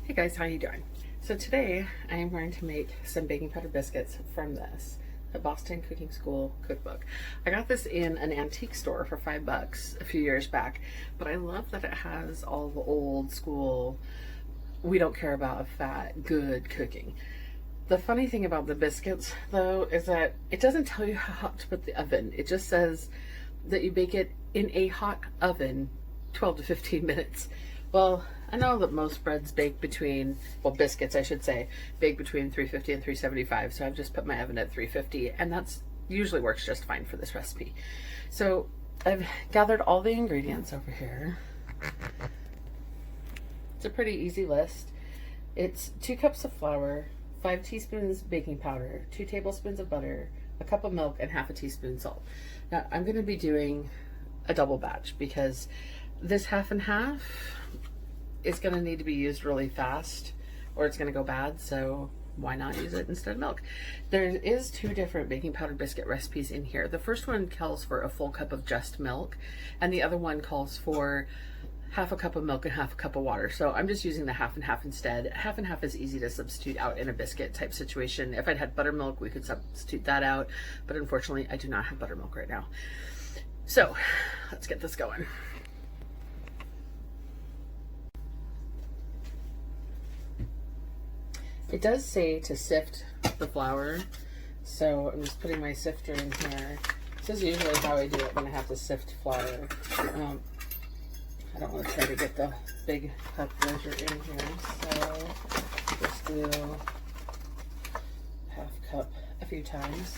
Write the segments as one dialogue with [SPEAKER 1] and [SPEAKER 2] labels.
[SPEAKER 1] Hey guys, how you doing? So today I am going to make some baking powder biscuits from this, the Boston Cooking School cookbook. I got this in an antique store for $5 a few years back, but I love that it has all the old school, we don't care about fat, good cooking. The funny thing about the biscuits though is that it doesn't tell you how hot to put the oven. It just says that you bake it in a hot oven 12 to 15 minutes. Well, I know that most breads bake between, well, biscuits I should say, bake between 350 and 375, so I've just put my oven at 350, and that's usually works just fine for this recipe. So I've gathered all the ingredients over here. It's a pretty easy list. It's 2 cups of flour, 5 teaspoons baking powder, 2 tablespoons of butter, a cup of milk, and half a teaspoon salt. Now I'm going to be doing a double batch because this half and half is going to need to be used really fast or it's going to go bad, so why not use it instead of milk? There is 2 different baking powder biscuit recipes in here. The first one calls for a full cup of just milk, and the other one calls for half a cup of milk and half a cup of water. So I'm just using the half and half instead. Half and half is easy to substitute out in a biscuit type situation. If I'd had buttermilk, we could substitute that out, but unfortunately I do not have buttermilk right now. So let's get this going. It does say to sift the flour, so I'm just putting my sifter in here. This is usually how I do it when I have to sift flour. I don't want to try to get the big cup measure in here, so just do half cup a few times.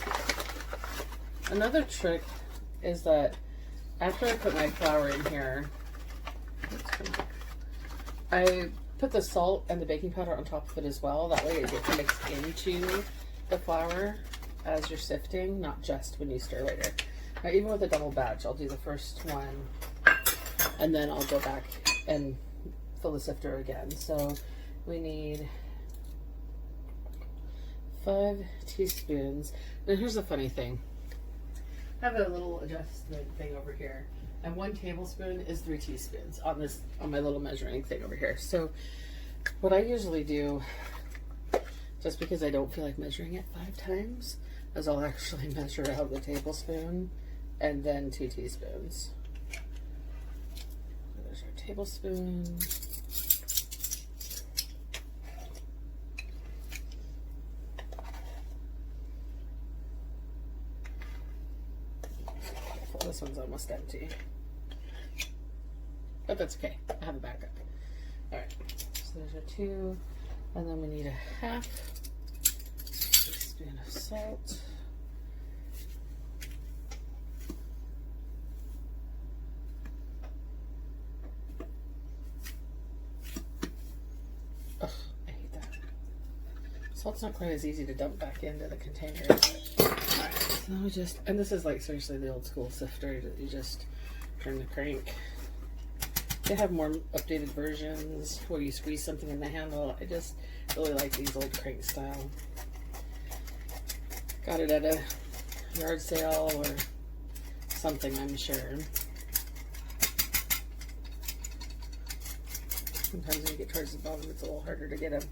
[SPEAKER 1] Another trick is that after I put my flour in here, I put the salt and the baking powder on top of it as well. That way it gets mixed into the flour as you're sifting, not just when you stir later. Now, even with a double batch, I'll do the first one and then I'll go back and fill the sifter again. So we need 5 teaspoons. Now here's the funny thing. I have a little adjustment thing over here, and 1 tablespoon is 3 teaspoons on my little measuring thing over here. So what I usually do, just because I don't feel like measuring it 5 times, is I'll actually measure out the tablespoon and then 2 teaspoons. So there's our tablespoon. This one's almost empty, but that's okay. I have a backup. All right, so there's our 2, and then we need a half teaspoon of salt. Ugh, I hate that. Salt's not quite as easy to dump back into the container. Alright, so now we just, and this is like seriously the old school sifter that you just turn the crank. They have more updated versions where you squeeze something in the handle. I just really like these old crank style. Got it at a yard sale or something, I'm sure. Sometimes when you get towards the bottom, it's a little harder to get them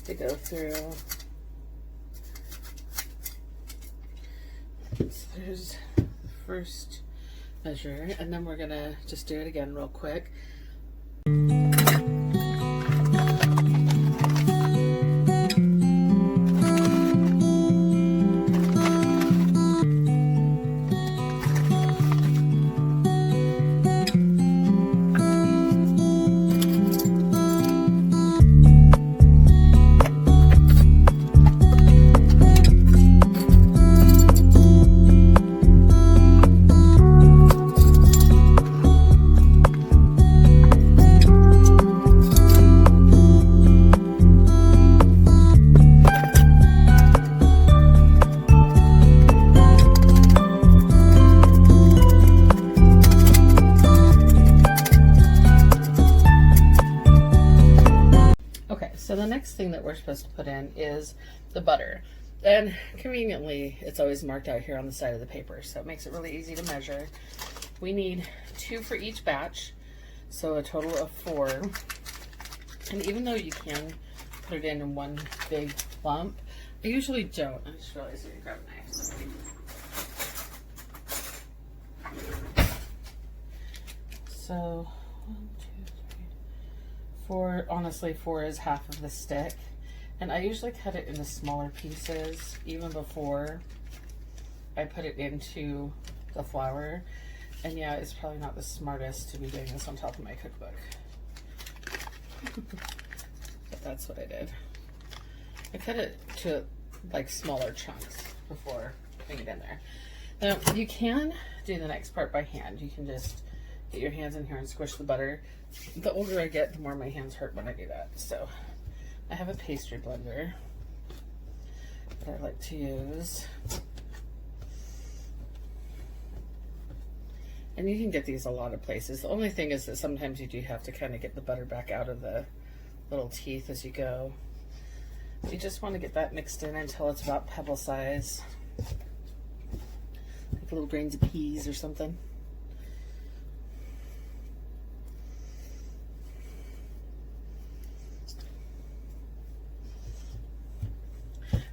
[SPEAKER 1] to go through. So there's the first measure, and then we're gonna just do it again real quick. So the next thing that we're supposed to put in is the butter. And conveniently, it's always marked out here on the side of the paper, so it makes it really easy to measure. We need 2 for each batch, so a total of 4. And even though you can put it in one big lump, I usually don't. I just realized I didn't grab a knife. So 1, 2, 3, 4. Honestly, 4 is half of the stick. And I usually cut it into smaller pieces even before I put it into the flour. And yeah, it's probably not the smartest to be doing this on top of my cookbook. But that's what I did. I cut it to like smaller chunks before putting it in there. Now, you can do the next part by hand. You can just get your hands in here and squish the butter. The older I get, the more my hands hurt when I do that. So I have a pastry blender that I like to use. And you can get these a lot of places. The only thing is that sometimes you do have to kind of get the butter back out of the little teeth as you go. You just want to get that mixed in until it's about pebble size. Like little grains of peas or something.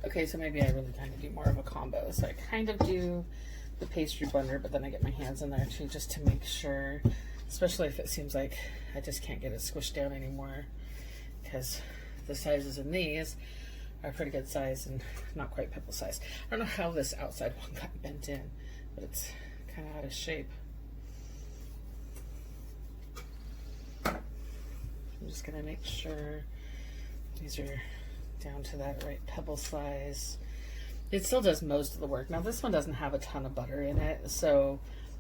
[SPEAKER 1] Okay, so maybe I really kind of do more of a combo. So I kind of do the pastry blender, but then I get my hands in there too, just to make sure, especially if it seems like I just can't get it squished down anymore, because the sizes in these are pretty good size and not quite pebble size. I don't know how this outside one got bent in, but it's kind of out of shape. I'm just gonna make sure these are down to that right pebble size. It still does most of the work. Now this one doesn't have a ton of butter in it, so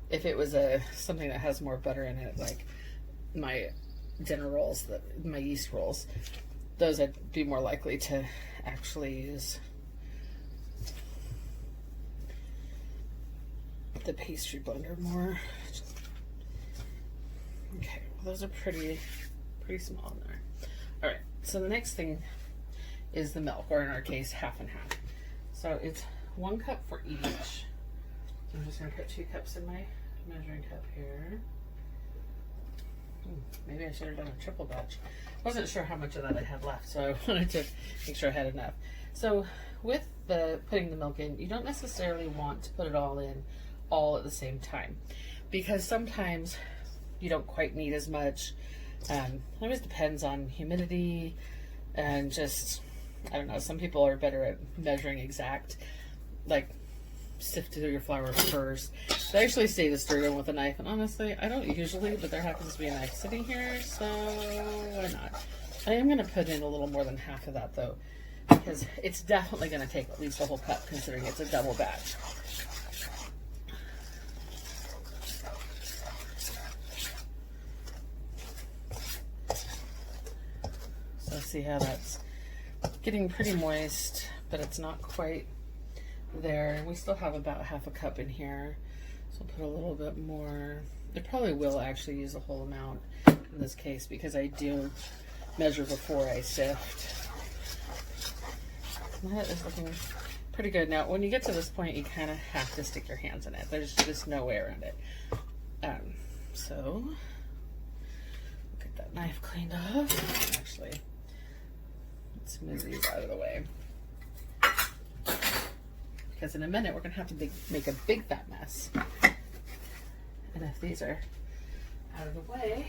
[SPEAKER 1] if it was something that has more butter in it, like my dinner rolls, my yeast rolls, those I'd be more likely to actually use the pastry blender more. Okay, well, those are pretty small in there. All right, so the next thing is the milk, or in our case, half and half. So it's 1 cup for each. I'm just going to put 2 cups in my measuring cup here. Maybe I should have done a triple batch. Wasn't sure how much of that I had left, so I wanted to make sure I had enough. So with putting the milk in, you don't necessarily want to put it all in all at the same time, because sometimes you don't quite need as much. It always depends on humidity and just, I don't know, some people are better at measuring exact, like sift through your flour first. I actually say to stir it in with a knife, and honestly, I don't usually, but there happens to be a knife sitting here, so why not? I am going to put in a little more than half of that though, because it's definitely going to take at least a whole cup considering it's a double batch. So see how that's getting pretty moist, but it's not quite there. We still have about half a cup in here, so I'll put a little bit more. I probably will actually use the whole amount in this case, because I do measure before I sift. That is looking pretty good. Now when you get to this point, you kind of have to stick your hands in it. There's just no way around it. So get that knife cleaned off. Actually, let's move these out of the way, because in a minute we're going to have to make a big fat mess. And if these are out of the way,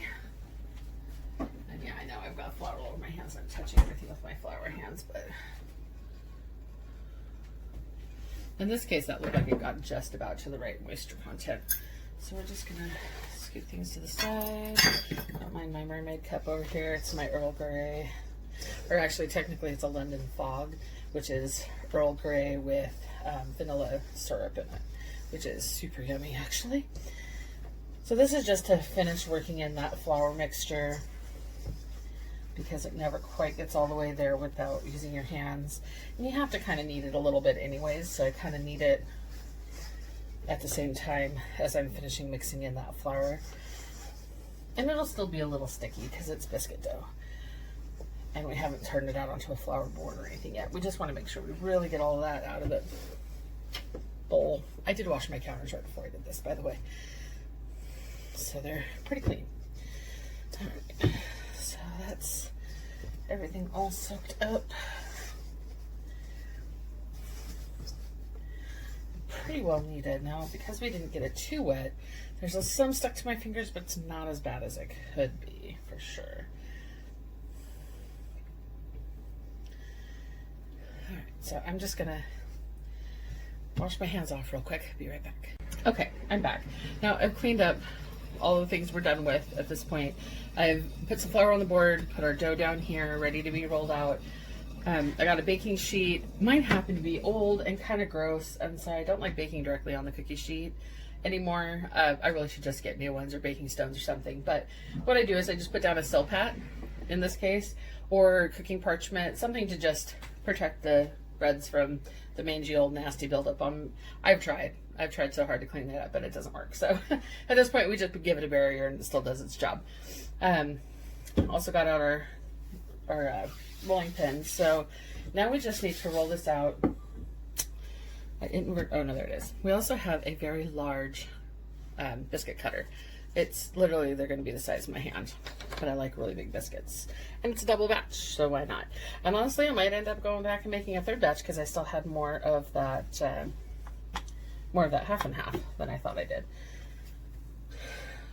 [SPEAKER 1] and yeah, I know I've got flour all over my hands. I'm touching everything with my flour hands, but in this case that looked like it got just about to the right moisture content. So we're just going to scoot things to the side. Don't mind my mermaid cup over here. It's my Earl Grey. Or actually, technically, it's a London Fog, which is Earl Grey with vanilla syrup in it, which is super yummy, actually. So this is just to finish working in that flour mixture, because it never quite gets all the way there without using your hands. And you have to kind of knead it a little bit anyways, so I kind of knead it at the same time as I'm finishing mixing in that flour. And it'll still be a little sticky because it's biscuit dough. And we haven't turned it out onto a flour board or anything yet. We just want to make sure we really get all of that out of the bowl. I did wash my counters right before I did this, by the way. So they're pretty clean. All right. So that's everything all soaked up. Pretty well needed. Now, because we didn't get it too wet, there's some stuck to my fingers, but it's not as bad as it could be, for sure. Alright, so I'm just gonna wash my hands off real quick. Be right back. Okay, I'm back. Now, I've cleaned up all the things we're done with at this point. I've put some flour on the board, put our dough down here, ready to be rolled out. I got a baking sheet. Mine happened to be old and kind of gross, and so I don't like baking directly on the cookie sheet anymore. I really should just get new ones or baking stones or something. But what I do is I just put down a silpat, in this case, or cooking parchment, something to just protect the breads from the mangy old nasty buildup. I've tried so hard to clean that up, but it doesn't work. So at this point, we just give it a barrier, and it still does its job. Also got out our rolling pins. So now we just need to roll this out. Oh no, there it is. We also have a very large biscuit cutter. It's literally, they're going to be the size of my hand, but I like really big biscuits, and it's a double batch, so why not? And honestly, I might end up going back and making a third batch because I still had more of that half and half than I thought I did.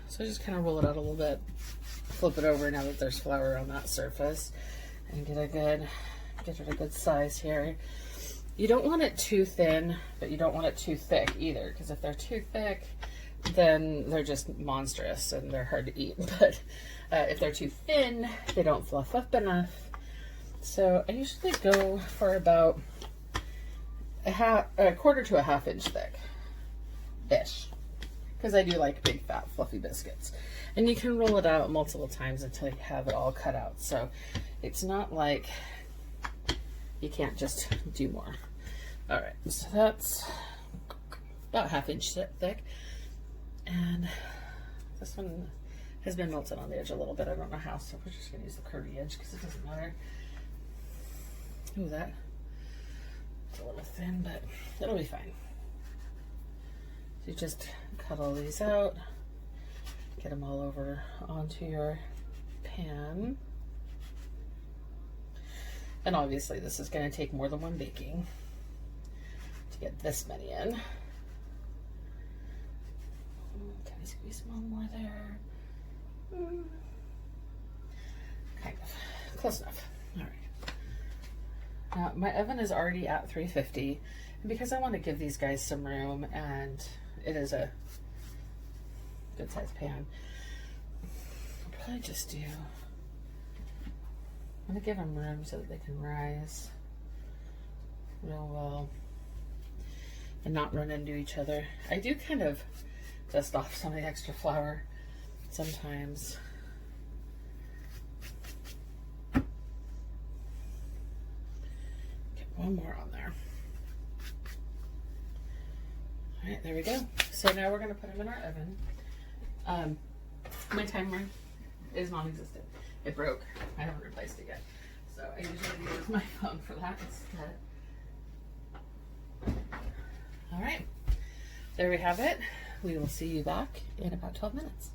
[SPEAKER 1] So just kind of roll it out a little bit, flip it over now that there's flour on that surface, and get it a good size here. You don't want it too thin, but you don't want it too thick either, because if they're too thick, then they're just monstrous and they're hard to eat. But if they're too thin, they don't fluff up enough. So I usually go for about a quarter to a half inch thick-ish, because I do like big, fat, fluffy biscuits. And you can roll it out multiple times until you have it all cut out. So it's not like you can't just do more. All right, so that's about half inch thick. And this one has been melted on the edge a little bit. I don't know how, so we're just gonna use the curvy edge because it doesn't matter. Ooh, that's a little thin, but it'll be fine. So you just cut all these out, get them all over onto your pan. And obviously this is going to take more than one baking to get this many in. Can I squeeze one more there? Kind of. Close enough. All right. Now, my oven is already at 350, and because I want to give these guys some room, and it is a good sized pan, I'll probably just do, I'm going to give them room so that they can rise real well and not run into each other. I do kind of dust off some of the extra flour sometimes. Get one more on there. All right, there we go. So now we're going to put them in our oven. My timer is non-existent. It broke. I haven't replaced it yet. So I usually use my phone for that instead. All right, there we have it. We will see you back in about 12 minutes.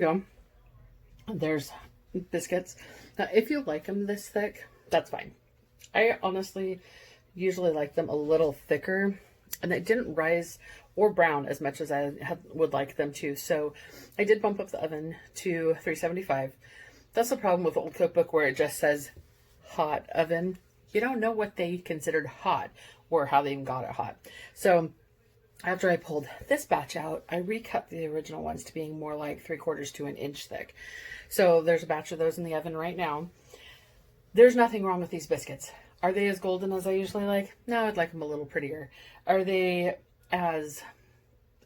[SPEAKER 1] go. There's biscuits. Now, if you like them this thick, that's fine. I honestly usually like them a little thicker, and they didn't rise or brown as much as I would like them to. So I did bump up the oven to 375. That's the problem with old cookbook where it just says hot oven. You don't know what they considered hot or how they even got it hot. So after I pulled this batch out, I recut the original ones to being more like 3/4 to an inch thick. So there's a batch of those in the oven right now. There's nothing wrong with these biscuits. Are they as golden as I usually like? No, I'd like them a little prettier. Are they as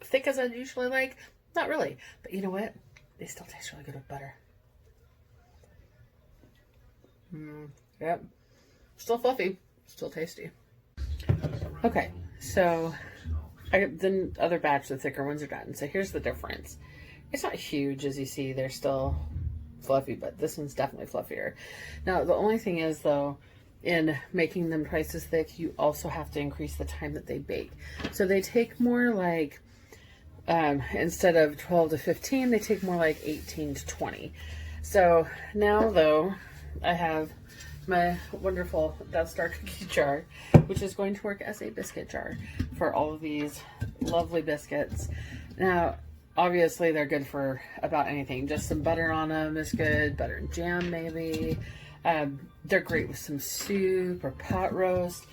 [SPEAKER 1] thick as I usually like? Not really. But you know what? They still taste really good with butter. Yep. Still fluffy. Still tasty. Okay, so the other batch, the thicker ones are done. So here's the difference. It's not huge, as you see. They're still fluffy, but this one's definitely fluffier. Now, the only thing is, though, in making them twice as thick, you also have to increase the time that they bake. So they take more like, instead of 12 to 15, they take more like 18 to 20. So now, though, I have my wonderful Death Star cookie jar, which is going to work as a biscuit jar for all of these lovely biscuits. Now, obviously, they're good for about anything. Just some butter on them is good. Butter and jam, maybe. They're great with some soup or pot roast.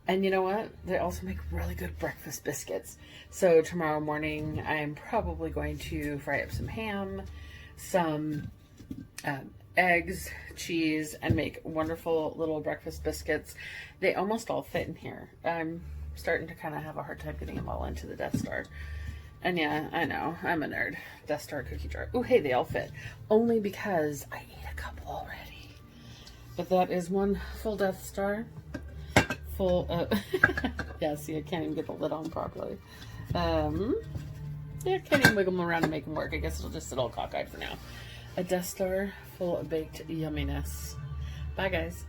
[SPEAKER 1] And you know what? They also make really good breakfast biscuits. So tomorrow morning, I'm probably going to fry up some ham, some eggs, cheese, and make wonderful little breakfast biscuits. They almost all fit in here. I'm starting to kind of have a hard time getting them all into the Death Star. And yeah, I know, I'm a nerd. Death Star cookie jar. Oh, hey, they all fit. Only because I ate a couple already. But that is one full Death Star. Full of... yeah, see, I can't even get the lid on properly. Yeah, I can't even wiggle them around and make them work. I guess it'll just sit all cockeyed for now. A Death Star full of baked yumminess. Bye, guys.